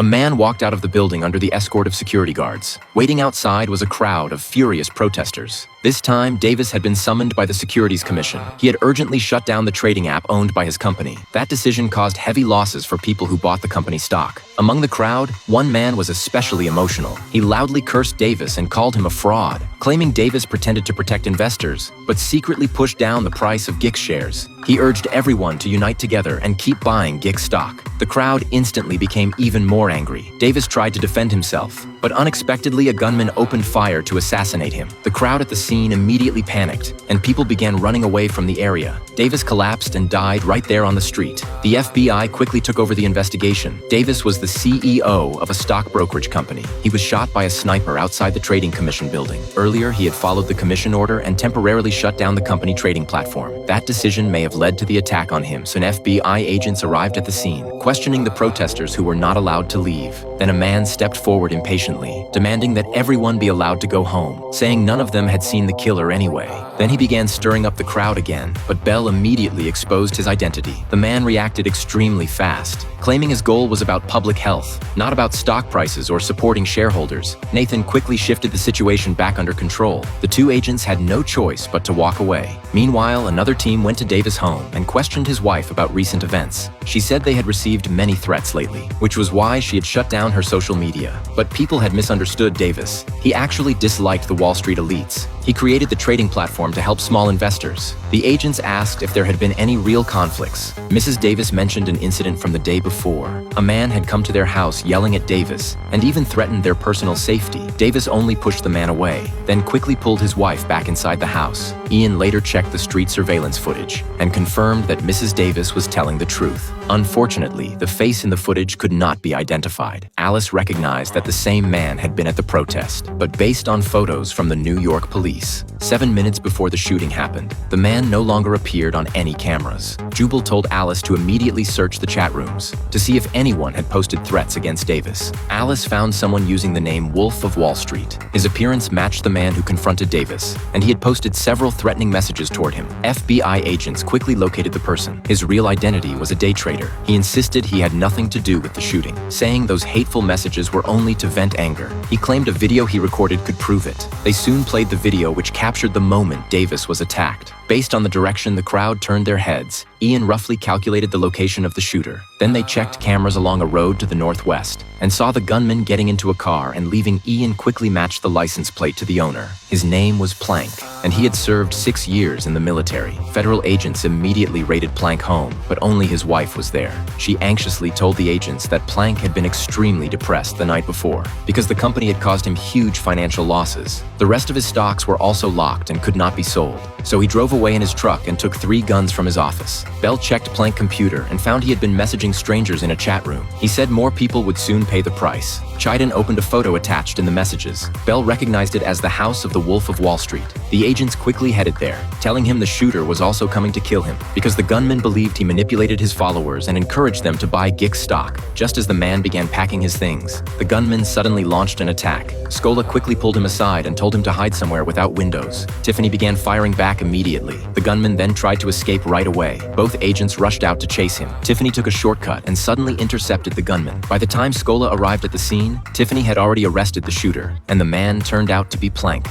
A man walked out of the building under the escort of security guards. Waiting outside was a crowd of furious protesters. This time, Davis had been summoned by the Securities Commission. He had urgently shut down the trading app owned by his company. That decision caused heavy losses for people who bought the company stock. Among the crowd, one man was especially emotional. He loudly cursed Davis and called him a fraud, claiming Davis pretended to protect investors, but secretly pushed down the price of GIC shares. He urged everyone to unite together and keep buying GIC stock. The crowd instantly became even more angry. Davis tried to defend himself, but unexpectedly a gunman opened fire to assassinate him. The crowd at the scene immediately panicked, and people began running away from the area. Davis collapsed and died right there on the street. The FBI quickly took over the investigation. Davis was the CEO of a stock brokerage company. He was shot by a sniper outside the Trading Commission building. Earlier, he had followed the commission order and temporarily shut down the company trading platform. That decision may have led to the attack on him, so FBI agents arrived at the scene, questioning the protesters who were not allowed to leave. Then a man stepped forward impatiently, demanding that everyone be allowed to go home, saying none of them had seen the killer anyway. Then he began stirring up the crowd again, but Bell immediately exposed his identity. The man reacted extremely fast, claiming his goal was about public health, not about stock prices or supporting shareholders. Nathan quickly shifted the situation back under control. The two agents had no choice but to walk away. Meanwhile, another team went to Davis' home and questioned his wife about recent events. She said they had received many threats lately, which was why she had shut down her social media. But people had misunderstood Davis. He actually disliked the Wall Street elites. He created the trading platform to help small investors. The agents asked if there had been any real conflicts. Mrs. Davis mentioned an incident from the day before. A man had come to their house yelling at Davis and even threatened their personal safety. Davis only pushed the man away, then quickly pulled his wife back inside the house. Ian later checked the street surveillance footage and confirmed that Mrs. Davis was telling the truth. Unfortunately, the face in the footage could not be identified. Alice recognized that the same man had been at the protest, but based on photos from the New York police, 7 minutes before the shooting happened, the man no longer appeared on any cameras. Jubal told Alice to immediately search the chat rooms to see if anyone had posted threats against Davis. Alice found someone using the name Wolf of Wall Street. His appearance matched the man who confronted Davis, and he had posted several threatening messages toward him. FBI agents quickly located the person. His real identity was a day trader. He insisted he had nothing to do with the shooting, saying those hateful messages were only to vent anger. He claimed a video he recorded could prove it. They soon played the video, which captured the moment Davis was attacked. Based on the direction the crowd turned their heads, Ian roughly calculated the location of the shooter. Then they checked cameras along a road to the northwest and saw the gunman getting into a car and leaving. Ian quickly matched the license plate to the owner. His name was Plank, and he had served 6 years in the military. Federal agents immediately raided Plank home, but only his wife was there. She anxiously told the agents that Plank had been extremely depressed the night before because the company had caused him huge financial losses. The rest of his stocks were also locked and could not be sold, so he drove away in his truck and took 3 guns from his office. Bell checked Plank's computer and found he had been messaging strangers in a chat room. He said more people would soon pay the price. Chiden opened a photo attached in the messages. Bell recognized it as the house of the Wolf of Wall Street. The agents quickly headed there, telling him the shooter was also coming to kill him because the gunman believed he manipulated his followers and encouraged them to buy GIC stock. Just as the man began packing his things, the gunman suddenly launched an attack. Scola quickly pulled him aside and told him to hide somewhere without windows. Tiffany began firing back immediately. The gunman then tried to escape right away. Both agents rushed out to chase him. Tiffany took a shortcut and suddenly intercepted the gunman. By the time Scola arrived at the scene, Tiffany had already arrested the shooter, and the man turned out to be Plank.